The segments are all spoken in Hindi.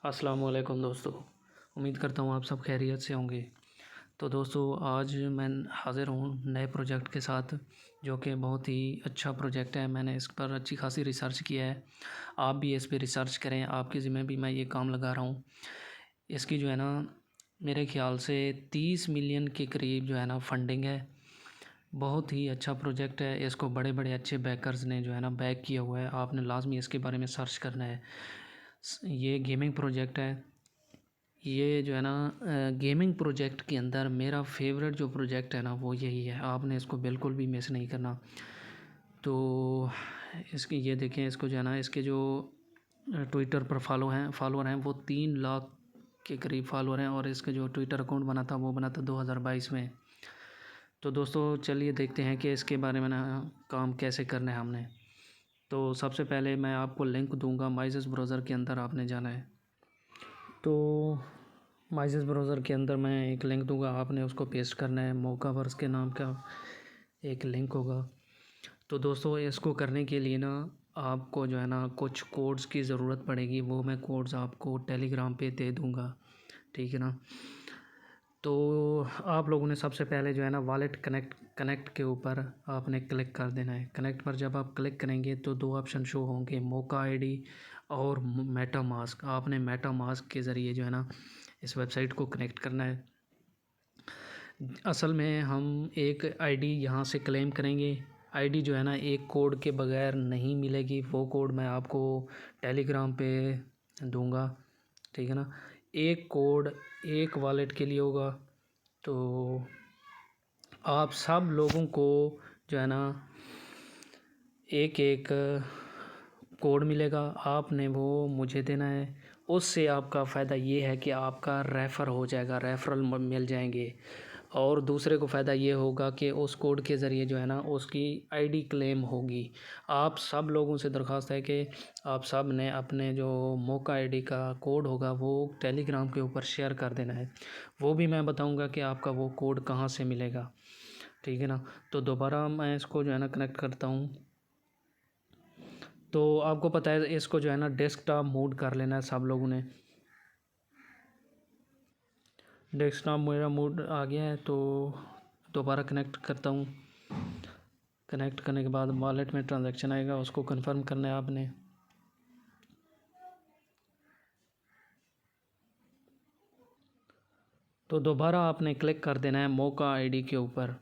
अस्सलामुअलैकुम दोस्तों। उम्मीद करता हूँ आप सब खैरियत से होंगे। तो दोस्तों आज मैं हाज़िर हूँ नए प्रोजेक्ट के साथ, जो कि बहुत ही अच्छा प्रोजेक्ट है। मैंने इस पर अच्छी खासी रिसर्च किया है। आप भी इस पे रिसर्च करें, आपके ज़िम्मे भी मैं ये काम लगा रहा हूँ। इसकी जो है ना मेरे ख़्याल से 30 मिलियन के करीब जो है ना फंडिंग है। बहुत ही अच्छा प्रोजेक्ट है। इसको बड़े बड़े अच्छे बैकर्स ने जो है ना बैक किया हुआ है। आपने लाजमी इसके बारे में सर्च करना है। ये गेमिंग प्रोजेक्ट है। ये जो है ना गेमिंग प्रोजेक्ट के अंदर मेरा फेवरेट जो प्रोजेक्ट है ना वो यही है। आपने इसको बिल्कुल भी मिस नहीं करना। तो इसकी ये देखें, इसको जो है ना इसके जो ट्विटर पर फॉलोअर हैं वो 3 लाख के करीब फॉलोअर हैं। और इसका जो ट्विटर अकाउंट बना था वो बना था 2022 में। तो दोस्तों चलिए देखते हैं कि इसके बारे में ना काम कैसे करना है हमने। तो सबसे पहले मैं आपको लिंक दूंगा। माइजेस ब्राउज़र के अंदर आपने जाना है। तो माइजेस ब्राउज़र के अंदर मैं एक लिंक दूंगा, आपने उसको पेस्ट करना है। मोकावर्स के नाम का एक लिंक होगा। तो दोस्तों इसको करने के लिए ना आपको जो है ना कुछ कोड्स की ज़रूरत पड़ेगी। वो मैं कोड्स आपको टेलीग्राम पे दे दूंगा, ठीक है ना। तो आप लोगों ने सबसे पहले जो है ना वॉलेट कनेक्ट के ऊपर आपने क्लिक कर देना है। कनेक्ट पर जब आप क्लिक करेंगे तो 2 ऑप्शन शो होंगे, मोका आईडी और मेटा मास्क। आपने मेटा मास्क के ज़रिए जो है ना इस वेबसाइट को कनेक्ट करना है। असल में हम एक आईडी यहाँ से क्लेम करेंगे। आईडी जो है ना एक कोड के बगैर नहीं मिलेगी। वो कोड मैं आपको टेलीग्राम पे दूंगा, ठीक है ना। एक कोड एक वॉलेट के लिए होगा। तो आप सब लोगों को जो है ना एक एक कोड मिलेगा, आपने वो मुझे देना है। उससे आपका फ़ायदा ये है कि आपका रेफ़र हो जाएगा, रेफ़रल मिल जाएंगे। और दूसरे को फ़ायदा ये होगा कि उस कोड के ज़रिए जो है ना उसकी आईडी क्लेम होगी। आप सब लोगों से दरख्वास्त है कि आप सब ने अपने जो मोका आईडी का कोड होगा वो टेलीग्राम के ऊपर शेयर कर देना है। वो भी मैं बताऊंगा कि आपका वो कोड कहाँ से मिलेगा, ठीक है ना। तो दोबारा मैं इसको जो है ना कनेक्ट करता हूँ। तो आपको पता है इसको जो है ना डेस्कटॉप मोड कर लेना है सब लोगों ने। डेस्कटॉप मेरा मोड आ गया है। तो दोबारा कनेक्ट करता हूँ। कनेक्ट करने के बाद वॉलेट में ट्रांजैक्शन आएगा, उसको कंफर्म करना है आपने। तो दोबारा आपने क्लिक कर देना है मोका आईडी के ऊपर।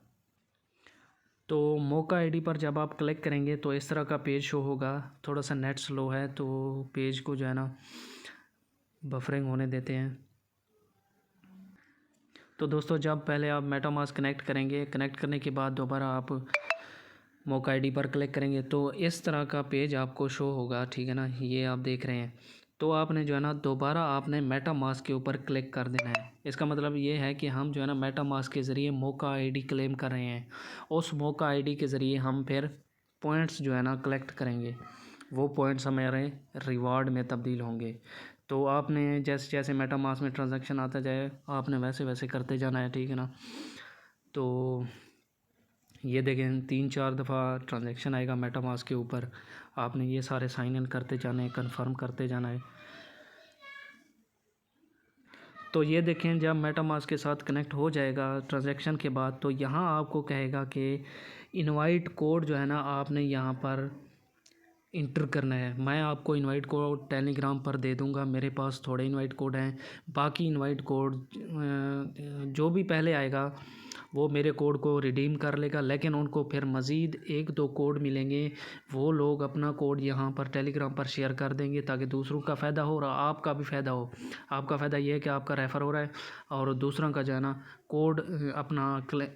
तो मोका आईडी पर जब आप क्लिक करेंगे तो इस तरह का पेज शो होगा। थोड़ा सा नेट स्लो है तो पेज को जो है ना बफरिंग होने देते हैं। तो दोस्तों जब पहले आप मेटामास्क कनेक्ट करेंगे, कनेक्ट करने के बाद दोबारा आप मोका आईडी पर क्लिक करेंगे तो इस तरह का पेज आपको शो होगा, ठीक है ना। ये आप देख रहे हैं। तो आपने जो है ना दोबारा आपने मेटामास्क के ऊपर क्लिक कर देना है। इसका मतलब ये है कि हम जो है ना मेटामास्क के ज़रिए मोका आईडी क्लेम कर रहे हैं। उस मोका आईडी के ज़रिए हम फिर पॉइंट्स जो है ना कलेक्ट करेंगे। वो पॉइंट्स हमारे रिवार्ड में तब्दील होंगे। तो आपने जैसे जैसे मेटामास्क में ट्रांजैक्शन आता जाए आपने वैसे वैसे करते जाना है, ठीक है ना। तो ये देखें 3-4 दफ़ा ट्रांजैक्शन आएगा मेटामास्क के ऊपर। आपने ये सारे साइन इन करते जाना है, कन्फर्म करते जाना है। तो ये देखें जब मेटामास्क के साथ कनेक्ट हो जाएगा ट्रांजैक्शन के बाद तो यहाँ आपको कहेगा कि इनवाइट कोड जो है ना आपने यहाँ पर इंटर करना है। मैं आपको इनवाइट कोड टेलीग्राम पर दे दूंगा। मेरे पास थोड़े इनवाइट कोड हैं। बाकी इनवाइट कोड जो भी पहले आएगा वो मेरे कोड को रिडीम कर लेगा, लेकिन उनको फिर मज़ीद 1-2 कोड मिलेंगे। वो लोग अपना कोड यहाँ पर टेलीग्राम पर शेयर कर देंगे ताकि दूसरों का फ़ायदा हो और आपका भी फ़ायदा हो। आपका फ़ायदा ये है कि आपका रेफ़र हो रहा है और दूसरों का जो है ना कोड अपना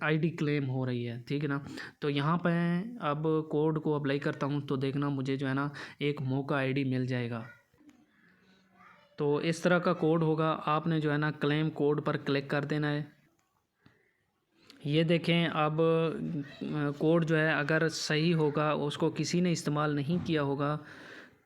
आईडी क्लेम हो रही है, ठीक है ना। तो यहाँ पे अब कोड को अप्लाई करता हूँ तो देखना मुझे जो है ना एक मोका आईडी मिल जाएगा। तो इस तरह का कोड होगा। आपने जो है ना क्लेम कोड पर क्लिक कर देना है। ये देखें अब कोड जो है अगर सही होगा, उसको किसी ने इस्तेमाल नहीं किया होगा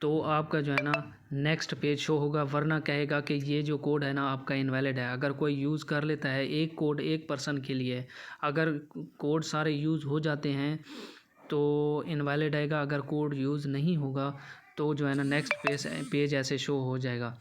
तो आपका जो है ना नेक्स्ट पेज शो होगा, वरना कहेगा कि ये जो कोड है ना आपका इनवैलिड है। अगर कोई यूज़ कर लेता है एक कोड एक पर्सन के लिए, अगर कोड सारे यूज़ हो जाते हैं तो इनवैलिड आएगा। अगर कोड यूज़ नहीं होगा तो जो है ना नेक्स्ट पेज ऐसे शो हो जाएगा।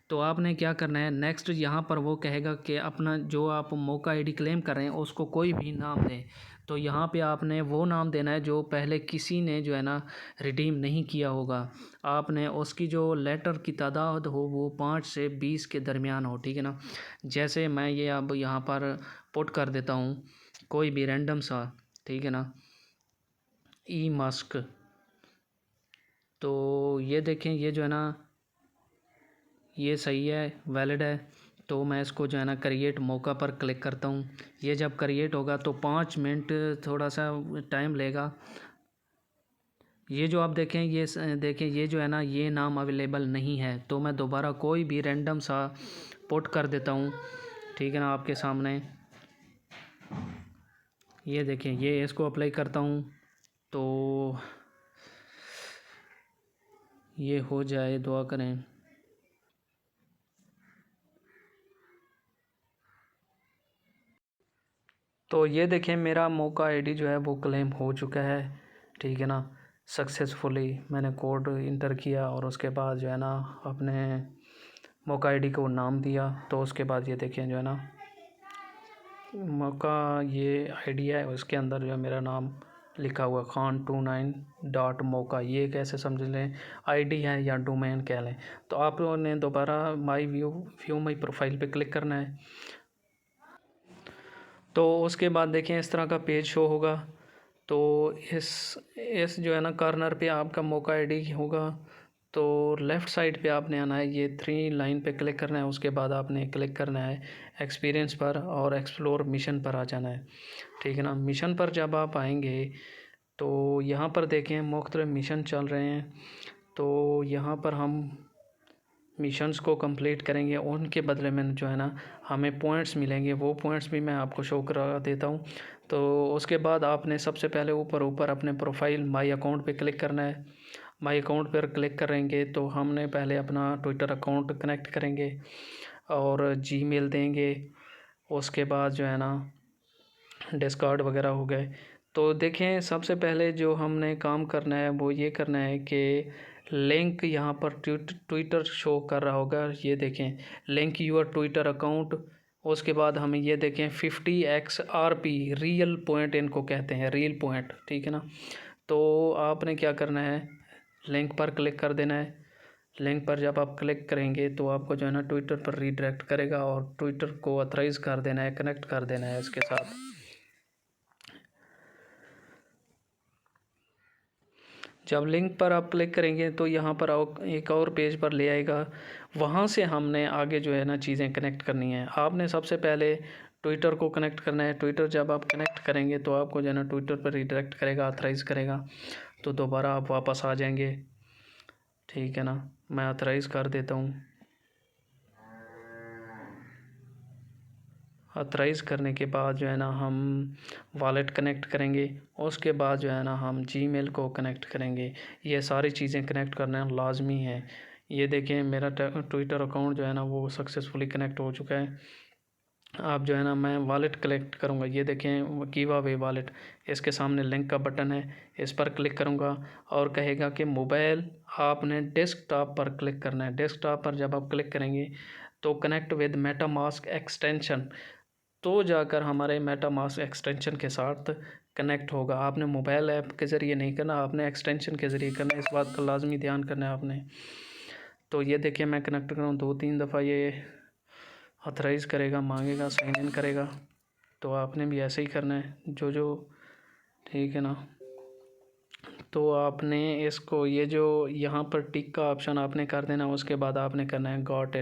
तो आपने क्या करना है, नेक्स्ट यहाँ पर वो कहेगा कि अपना जो आप मौका आईडी क्लेम कर रहे हैं उसको कोई भी नाम दें। तो यहाँ पे आपने वो नाम देना है जो पहले किसी ने जो है ना रिडीम नहीं किया होगा। आपने उसकी जो लेटर की तादाद हो वो 5 से 20 के दरमियान हो, ठीक है ना। जैसे मैं ये अब यहाँ पर पुट कर देता हूँ कोई भी रैंडम सा, ठीक है ना, ई मस्क। तो ये देखें, ये जो है ना ये सही है, वैलिड है। तो मैं इसको जो है ना क्रिएट मौका पर क्लिक करता हूँ। ये जब क्रिएट होगा तो 5 मिनट थोड़ा सा टाइम लेगा। ये जो आप देखें, ये देखें, ये जो है ना ये नाम अवेलेबल नहीं है। तो मैं दोबारा कोई भी रैंडम सा पुट कर देता हूँ, ठीक है ना, आपके सामने। ये देखें, ये इसको अप्लाई करता हूँ तो ये हो जाए, दुआ करें। तो ये देखें, मेरा मौका आईडी जो है वो क्लेम हो चुका है, ठीक है ना। सक्सेसफुली मैंने कोड इंटर किया और उसके बाद जो है ना अपने मौका आईडी को नाम दिया। तो उसके बाद ये देखें जो है ना मौका ये आईडी है, उसके अंदर जो है मेरा नाम लिखा हुआ khan29.moka। ये कैसे समझ लें, आईडी है या डोमेन कह लें। तो आपने दोबारा माई व्यू माई प्रोफाइल पे क्लिक करना है। तो उसके बाद देखें इस तरह का पेज शो होगा। तो इस जो है ना कॉर्नर पे आपका मौका आईडी होगा। तो लेफ़्ट साइड पे आपने आना है, ये 3 लाइन पे क्लिक करना है। उसके बाद आपने क्लिक करना है एक्सपीरियंस पर और एक्सप्लोर मिशन पर आ जाना है, ठीक है ना। मिशन पर जब आप आएंगे तो यहाँ पर देखें मुख्तलिफ मिशन चल रहे हैं। तो यहाँ पर हम मिशंस को कंप्लीट करेंगे, उनके बदले में जो है ना हमें पॉइंट्स मिलेंगे। वो पॉइंट्स भी मैं आपको शो करा देता हूँ। तो उसके बाद आपने सबसे पहले ऊपर अपने प्रोफाइल माई अकाउंट पे क्लिक करना है। माई अकाउंट पर क्लिक करेंगे तो हमने पहले अपना ट्विटर अकाउंट कनेक्ट करेंगे और जीमेल देंगे। उसके बाद जो है ना डिस्कॉर्ड वगैरह हो गए। तो देखें सबसे पहले जो हमने काम करना है वो ये करना है कि लिंक यहाँ पर ट्विटर शो कर रहा होगा, ये देखें लिंक यूर ट्विटर अकाउंट। उसके बाद हमें ये देखें 50x RP रियल पॉइंट इनको कहते हैं, रियल पॉइंट, ठीक है ना। तो आपने क्या करना है, लिंक पर क्लिक कर देना है। लिंक पर जब आप क्लिक करेंगे तो आपको जो है ना ट्विटर पर रीडायरेक्ट करेगा और ट्विटर को ऑथराइज़ कर देना है, कनेक्ट कर देना है इसके साथ। जब लिंक पर आप क्लिक करेंगे तो यहाँ पर एक और पेज पर ले आएगा। वहाँ से हमने आगे जो है ना चीज़ें कनेक्ट करनी है। आपने सबसे पहले ट्विटर को कनेक्ट करना है। ट्विटर जब आप कनेक्ट करेंगे तो आपको जो है ना ट्विटर पर रीडायरेक्ट करेगा, ऑथराइज़ करेगा। तो दोबारा आप वापस आ जाएंगे, ठीक है ना। मैं ऑथराइज़ कर देता हूँ। ऑथराइज़ करने के बाद जो है ना हम वॉलेट कनेक्ट करेंगे। उसके बाद जो है ना हम जीमेल को कनेक्ट करेंगे। ये सारी चीज़ें कनेक्ट करना लाजमी है। ये देखें मेरा ट्विटर अकाउंट जो है ना वो सक्सेसफुली कनेक्ट हो चुका है। आप जो है ना मैं वॉलेट कलेक्ट करूँगा। ये देखें गिव अवे वॉलेट, इसके सामने लिंक का बटन है, इस पर क्लिक करूँगा और कहेगा कि मोबाइल आपने डेस्कटॉप पर क्लिक करना है। डेस्कटॉप पर जब आप क्लिक करेंगे तो कनेक्ट विद मेटामास्क एक्सटेंशन, तो जाकर हमारे मेटामास्क एक्सटेंशन के साथ कनेक्ट होगा। आपने मोबाइल ऐप के ज़रिए नहीं करना, आपने एक्सटेंशन के ज़रिए करना है। इस बात का लाजमी ध्यान करना है आपने। तो ये देखिए मैं कनेक्ट करूँ 2-3 दफ़ा ये ऑथराइज़ करेगा, मांगेगा, साइन इन करेगा। तो आपने भी ऐसे ही करना है जो ठीक है ना। तो आपने इसको ये जो यहाँ पर टिक का ऑप्शन आपने कर देना। उसके बाद आपने करना है गॉट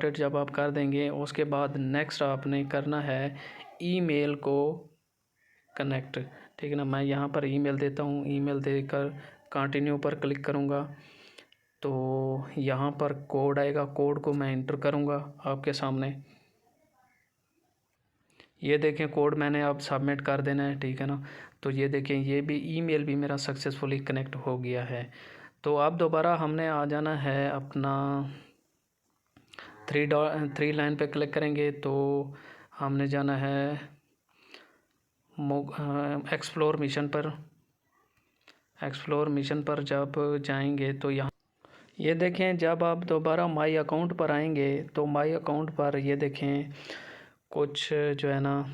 इट जब आप कर देंगे उसके बाद नेक्स्ट आपने करना है ईमेल को कनेक्ट, ठीक है ना। मैं यहाँ पर ईमेल देता हूँ। ईमेल देकर कंटिन्यू पर क्लिक करूँगा तो यहाँ पर कोड आएगा, कोड को मैं इंटर करूँगा आपके सामने। ये देखें कोड मैंने अब सबमिट कर देना है, ठीक है ना। तो ये देखें ये भी ईमेल भी मेरा सक्सेसफुली कनेक्ट हो गया है। तो अब दोबारा हमने आ जाना है अपना 3 लाइन पे क्लिक करेंगे तो हमने जाना है एक्सप्लोर मिशन पर। एक्सप्लोर मिशन पर जब जाएंगे तो यहाँ ये देखें, जब आप दोबारा माई अकाउंट पर आएंगे तो माई अकाउंट पर ये देखें कुछ जो है ना,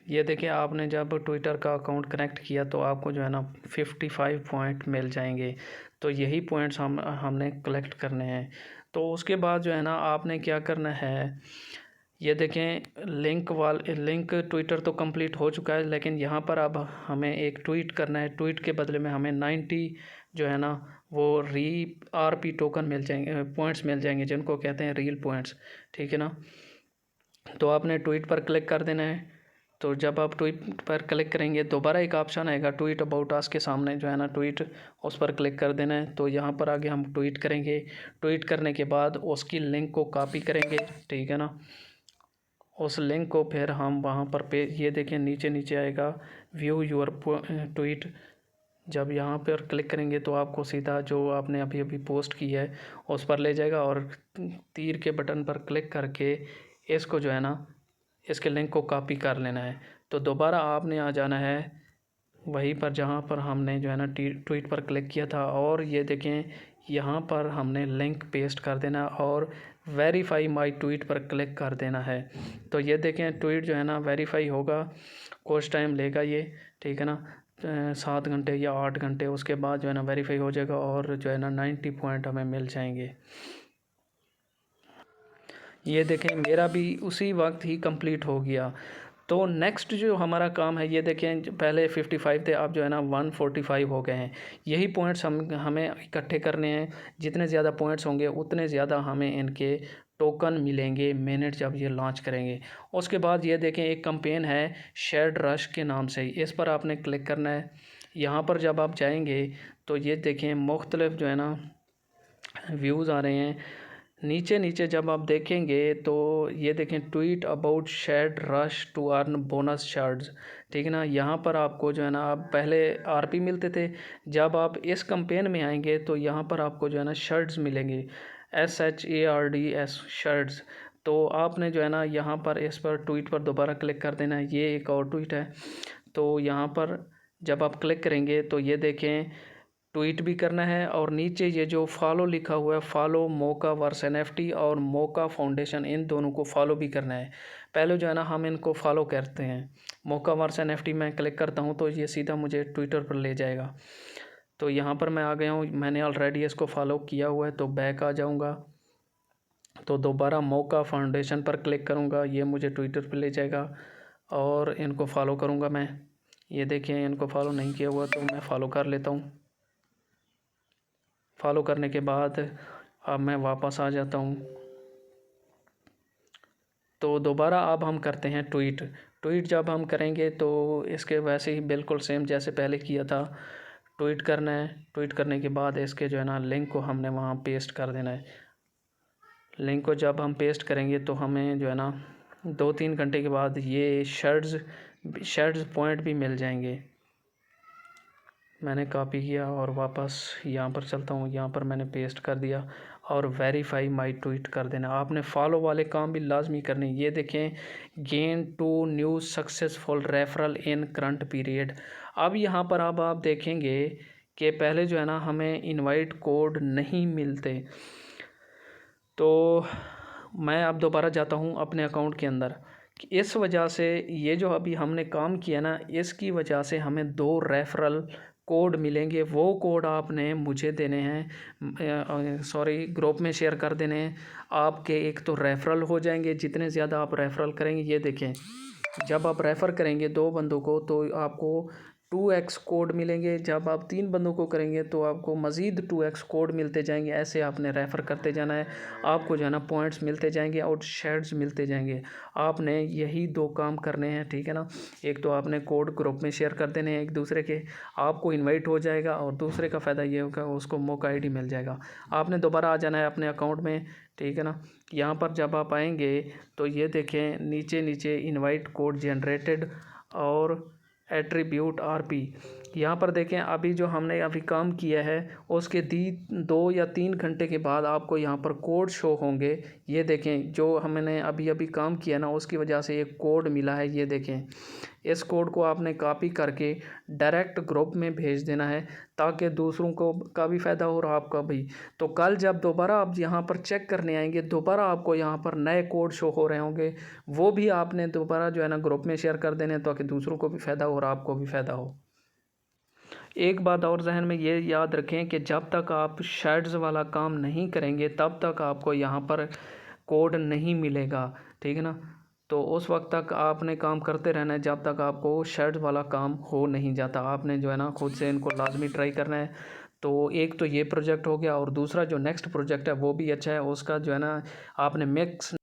ये देखिए आपने जब ट्विटर का अकाउंट कनेक्ट किया तो आपको जो है ना 55 पॉइंट मिल जाएंगे। तो यही पॉइंट्स हमने कलेक्ट करने हैं। तो उसके बाद जो है ना आपने क्या करना है, ये देखें लिंक ट्विटर तो कंप्लीट हो चुका है, लेकिन यहाँ पर अब हमें एक ट्वीट करना है। ट्वीट के बदले में हमें 90 जो है ना वो RP टोकन मिल जाएंगे, पॉइंट्स मिल जाएंगे, जिनको कहते हैं रियल पॉइंट्स। ठीक है ना। तो आपने ट्वीट पर क्लिक कर देना है। तो जब आप ट्वीट पर क्लिक करेंगे दोबारा एक ऑप्शन आएगा ट्वीट अबाउट अस के सामने जो है ना ट्वीट, उस पर क्लिक कर देना है। तो यहाँ पर आगे हम ट्वीट करेंगे। ट्वीट करने के बाद उसकी लिंक को कॉपी करेंगे। ठीक है ना। उस लिंक को फिर हम वहाँ पर ये देखें नीचे नीचे आएगा व्यू योर ट्वीट। जब यहाँ पर क्लिक करेंगे तो आपको सीधा जो आपने अभी अभी पोस्ट की है उस पर ले जाएगा, और तीर के बटन पर क्लिक करके इसको जो है ना इसके लिंक को कॉपी कर लेना है। तो दोबारा आपने आ जाना है वहीं पर जहाँ पर हमने जो है ना ट्वीट पर क्लिक किया था, और ये देखें यहाँ पर हमने लिंक पेस्ट कर देना और वेरीफाई माई ट्वीट पर क्लिक कर देना है। तो ये देखें ट्वीट जो है ना वेरीफाई होगा, कुछ टाइम लेगा ये। ठीक है ना, 7 घंटे या 8 घंटे, उसके बाद जो है ना वेरीफाई हो जाएगा और जो है ना 90 पॉइंट हमें मिल जाएंगे। ये देखें मेरा भी उसी वक्त ही कंप्लीट हो गया। तो नेक्स्ट जो हमारा काम है, ये देखें पहले 55 थे, अब जो है ना 145 हो गए हैं। यही पॉइंट्स हमें इकट्ठे करने हैं। जितने ज़्यादा पॉइंट्स होंगे उतने ज़्यादा हमें इनके टोकन मिलेंगे मिनट जब ये लॉन्च करेंगे। उसके बाद ये देखें एक कैंपेन है शेयर्ड रश के नाम से, इस पर आपने क्लिक करना है। यहाँ पर जब आप जाएंगे तो ये देखें मुख्तलिफ जो है ना व्यूज़ आ रहे हैं। नीचे नीचे जब आप देखेंगे तो ये देखें tweet about shared rush to earn bonus shards. ठीक है ना। यहाँ पर आपको जो है ना आप पहले RP मिलते थे, जब आप इस कैंपेन में आएंगे तो यहाँ पर आपको जो है ना शर्ट्स मिलेंगे, SHARDS शर्ट्स। तो आपने जो है ना यहाँ पर इस पर ट्वीट पर दोबारा क्लिक कर देना है। ये एक और ट्वीट है। तो यहाँ पर जब आप क्लिक करेंगे तो ये देखें ट्वीट भी करना है, और नीचे ये जो फॉलो लिखा हुआ है, फॉलो मोका वर्स NFT और मोका फाउंडेशन, इन दोनों को फॉलो भी करना है। पहले जो है ना हम इनको फॉलो करते हैं। मोका वर्स NFT मैं क्लिक करता हूँ तो ये सीधा मुझे ट्विटर पर ले जाएगा। तो यहाँ पर मैं आ गया हूँ, मैंने ऑलरेडी इसको फॉलो किया हुआ है, तो बैक आ जाऊँगा। तो दोबारा मोका फाउंडेशन पर क्लिक करूँगा, ये मुझे ट्विटर पर ले जाएगा और इनको फॉलो करूँगा मैं। ये देखिए इनको फॉलो नहीं किया हुआ तो मैं फ़ॉलो कर लेता हूँ। फॉलो करने के बाद अब मैं वापस आ जाता हूँ। तो दोबारा अब हम करते हैं ट्वीट जब हम करेंगे तो इसके वैसे ही बिल्कुल सेम जैसे पहले किया था, ट्वीट करना है। ट्वीट करने के बाद इसके जो है ना लिंक को हमने वहाँ पेस्ट कर देना है। लिंक को जब हम पेस्ट करेंगे तो हमें जो है ना 2-3 घंटे के बाद ये शर्ट्स पॉइंट भी मिल जाएंगे। मैंने कॉपी किया और वापस यहाँ पर चलता हूँ, यहाँ पर मैंने पेस्ट कर दिया और वेरीफाई माई ट्वीट कर देना। आपने फॉलो वाले काम भी लाजमी करने। ये देखें गेन 2 न्यू सक्सेसफुल रेफरल इन करंट पीरियड। अब यहाँ पर अब आप देखेंगे कि पहले जो है ना हमें इनवाइट कोड नहीं मिलते। तो मैं अब दोबारा जाता हूँ अपने अकाउंट के अंदर। इस वजह से ये जो अभी हमने काम किया ना, इसकी वजह से हमें 2 रेफरल कोड मिलेंगे। वो कोड आपने मुझे देने हैं, सॉरी ग्रुप में शेयर कर देने हैं। आपके एक तो रेफरल हो जाएंगे, जितने ज़्यादा आप रेफरल करेंगे। ये देखें जब आप रेफ़र करेंगे 2 बंदों को तो आपको 2x कोड मिलेंगे। जब आप 3 बंदों को करेंगे तो आपको मज़ीद 2x कोड मिलते जाएंगे। ऐसे आपने रेफ़र करते जाना है, आपको जो है ना पॉइंट्स मिलते जाएंगे और शेयर्स मिलते जाएंगे। आपने यही 2 काम करने हैं। ठीक है ना। एक तो आपने कोड ग्रुप में शेयर कर देने हैं एक दूसरे के, आपको इन्वाइट हो जाएगा, और दूसरे का फ़ायदा ये होगा उसको मौका ID मिल जाएगा। आपने दोबारा आ जाना है अपने अकाउंट में। ठीक है ना। यहाँ पर जब आप आएंगे तो ये देखें नीचे नीचे इनवाइट कोड जनरेटेड और एट्रीब्यूट RP, यहाँ पर देखें अभी जो हमने अभी काम किया है उसके 2 या 3 घंटे के बाद आपको यहाँ पर कोड शो होंगे। ये देखें जो हमने अभी अभी काम किया ना उसकी वजह से एक कोड मिला है। ये देखें, इस कोड को आपने कॉपी करके डायरेक्ट ग्रुप में भेज देना है ताकि दूसरों को का भी फ़ायदा हो और आपका भी। तो कल जब दोबारा आप यहाँ पर चेक करने आएंगे दोबारा आपको यहाँ पर नए कोड शो हो रहे होंगे, वो भी आपने दोबारा जो है ना ग्रुप में शेयर कर देने ताकि दूसरों को भी फ़ायदा हो और आपको भी फ़ायदा हो। एक बात और जहन में ये याद रखें कि जब तक आप शेड्स वाला काम नहीं करेंगे तब तक आपको यहाँ पर कोड नहीं मिलेगा, ठीक है ना। तो उस वक्त तक आपने काम करते रहना है जब तक आपको शेड्स वाला काम हो नहीं जाता। आपने जो है ना खुद से इनको लाजमी ट्राई करना है। तो एक तो ये प्रोजेक्ट हो गया और दूसरा जो नेक्स्ट प्रोजेक्ट है वो भी अच्छा है, उसका जो है ना आपने मिक्स